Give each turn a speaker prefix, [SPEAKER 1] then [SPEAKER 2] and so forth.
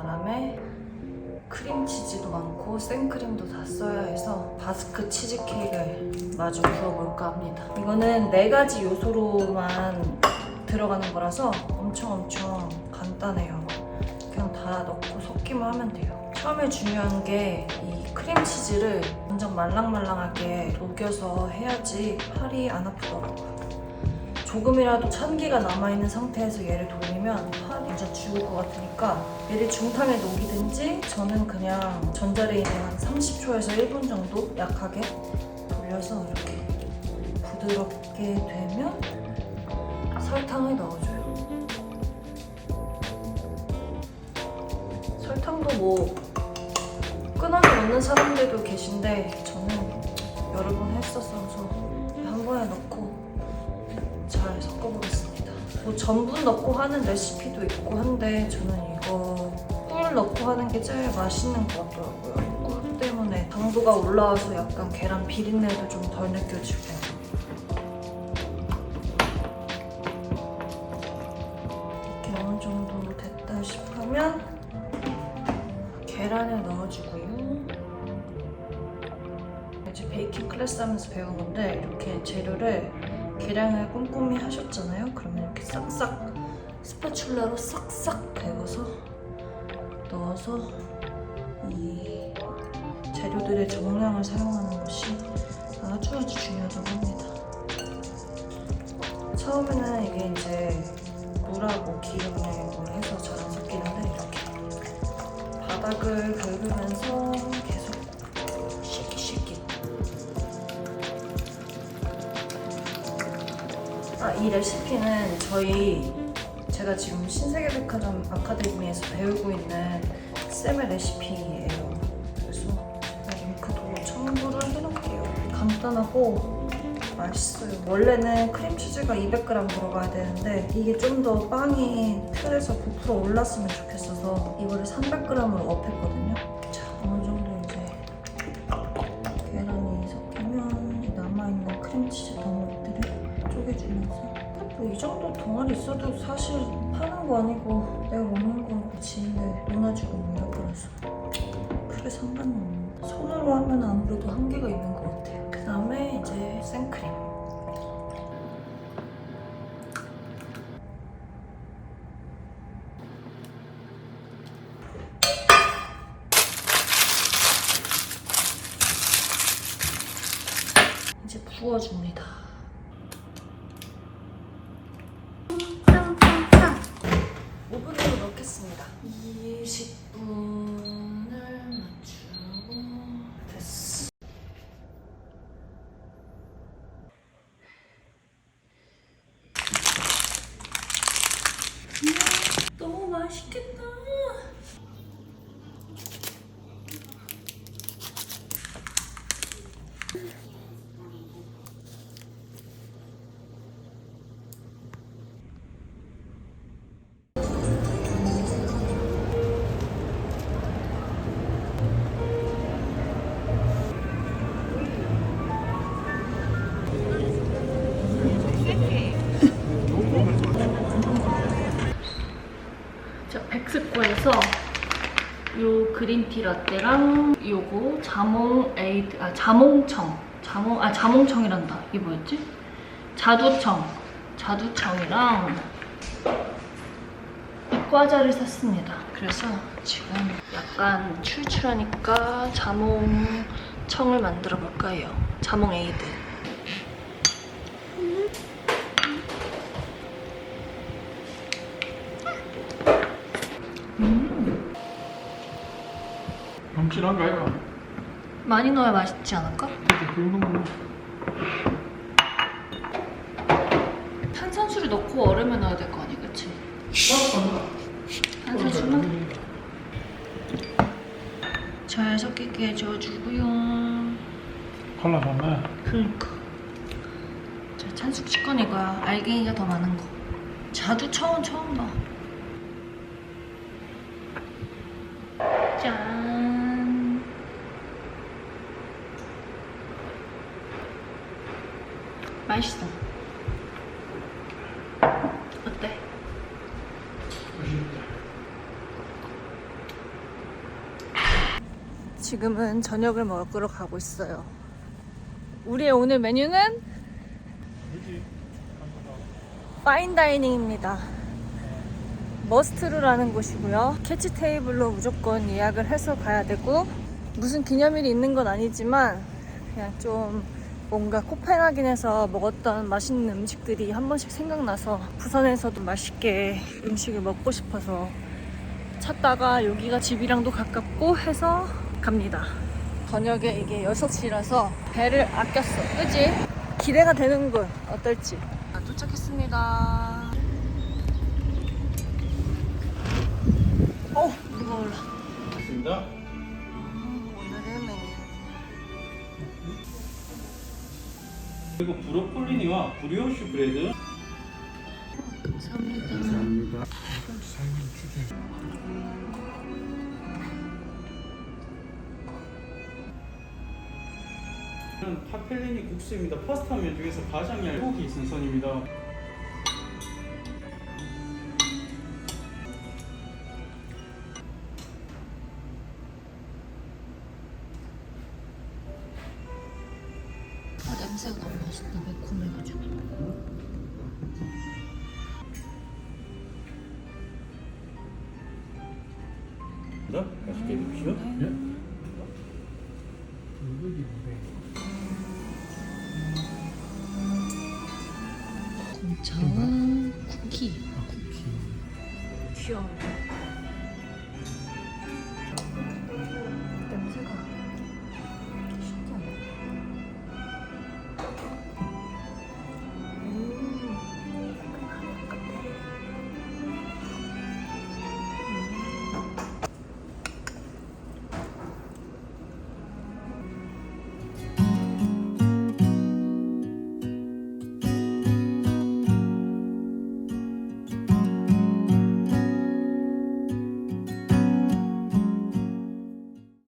[SPEAKER 1] 바람에 크림치즈도 많고 생크림도 다 써야 해서 바스크 치즈케이크를 마저 구워볼까 합니다. 이거는 4가지 요소로만 들어가는 거라서 엄청 간단해요. 그냥 다 넣고 섞기만 하면 돼요. 처음에 중요한 게 이 크림치즈를 완전 말랑말랑하게 녹여서 해야지 팔이 안 아프더라고요. 조금이라도 찬기가 남아있는 상태에서 얘를 돌리면 팔이 완전 죽을 것 같으니까 얘를 중탕에 녹이든지 저는 그냥 전자레인지에 한 30초에서 1분 정도 약하게 돌려서 이렇게 부드럽게 되면 설탕을 넣어줘요. 설탕도 뭐 끊어서 넣는 사람들도 계신데 저는 여러 번 했었어서 한 번에 넣고 잘 섞어보겠습니다. 뭐 전분 넣고 하는 레시피도 있고 한데 저는 이거 꿀 넣고 하는 게 제일 맛있는 것 같더라고요. 꿀 때문에 당도가 올라와서 약간 계란 비린내도 좀 덜 느껴지고. 이렇게 어느 정도 됐다 싶으면 계란을 넣어주고요. 이제 베이킹 클래스 하면서 배운 건데 이렇게 재료를 계량을 꼼꼼히 하셨잖아요. 그러면 이렇게 싹싹 스파츌라로 싹싹 베어서 넣어서 이 재료들의 정량을 사용하는 것이 아주 중요하다고 합니다. 처음에는 이게 이제 물하고 기름을 해서 잘 안 섞이는데 이렇게 바닥을 긁으면서 계속 쉐킷. 이 레시피는 제가 지금 신세계백화점 아카데미에서 배우고 있는 쌤의 레시피예요. 그래서 링크도 첨부를 해놓을게요. 간단하고 맛있어요. 원래는 크림치즈가 200g 들어가야 되는데 이게 좀 더 빵이 틀에서 부풀어 올랐으면 좋겠어서 이거를 300g으로 업했거든요. 자, 어느 정도 이제 계란이 섞이면 남아있는 크림치즈 덩어리들을 쪼개주면서 뭐 이 정도 덩어리 있어도 사실 파는 거 아니고 내가 먹는 거고 지인들 논아주고 먹는 거라서 크게 상관은 없는데 손으로 하면 아무래도 한계가 있는 것 같아요. 그 다음에 이제 생크림. 이제 부어줍니다. 오븐으로 넣겠습니다. 20분을 맞추고 됐어. 너무 맛있겠다. 자, 백스코에서 요 그린티 라떼랑 요거 자몽청이란다. 이게 뭐였지? 자두청이랑 과자를 샀습니다. 그래서 지금 약간 출출하니까 자몽청을 만들어 볼까 해요. 자몽 에이드.
[SPEAKER 2] 넘친한가요?
[SPEAKER 1] 많이 넣어야 맛있지 않을까? 탄산수를 넣고 얼음에 넣어야 될 거 아니야, 그치? 탄산수만? 잘 섞이게 해줘주고요.
[SPEAKER 2] 콜라 좋네.
[SPEAKER 1] 그러니까. 자, 찬숙씨 건 이거야. 알갱이가 더 많은 거. 자두청은 처음 봐. 짠. 맛있어. 어때?
[SPEAKER 2] 맛있다.
[SPEAKER 1] 지금은 저녁을 먹으러 가고 있어요. 우리의 오늘 메뉴는 파인다이닝입니다. 머스트루라는 곳이고요. 캐치 테이블로 무조건 예약을 해서 가야 되고, 무슨 기념일이 있는 건 아니지만 그냥 좀 뭔가 코펜하겐에서 먹었던 맛있는 음식들이 한 번씩 생각나서 부산에서도 맛있게 음식을 먹고 싶어서 찾다가 여기가 집이랑도 가깝고 해서 갑니다. 저녁에 이게 6시라서 배를 아꼈어. 그치? 기대가 되는군. 어떨지. 도착했습니다. 무거워라.
[SPEAKER 2] 맞습니다.
[SPEAKER 1] 오늘의 메뉴.
[SPEAKER 3] 그리고 브로콜리니와 브리오슈 브레드.
[SPEAKER 1] 감사합니다.
[SPEAKER 3] 파펠리니 국수입니다. 파스타면 중에서 가장 얇은 고기 생선입니다.
[SPEAKER 1] 냄새가 너무 맛있다. 매콤해가지고.
[SPEAKER 3] 맛있게 드십시오.
[SPEAKER 1] 공차와 쿠키. 귀여워.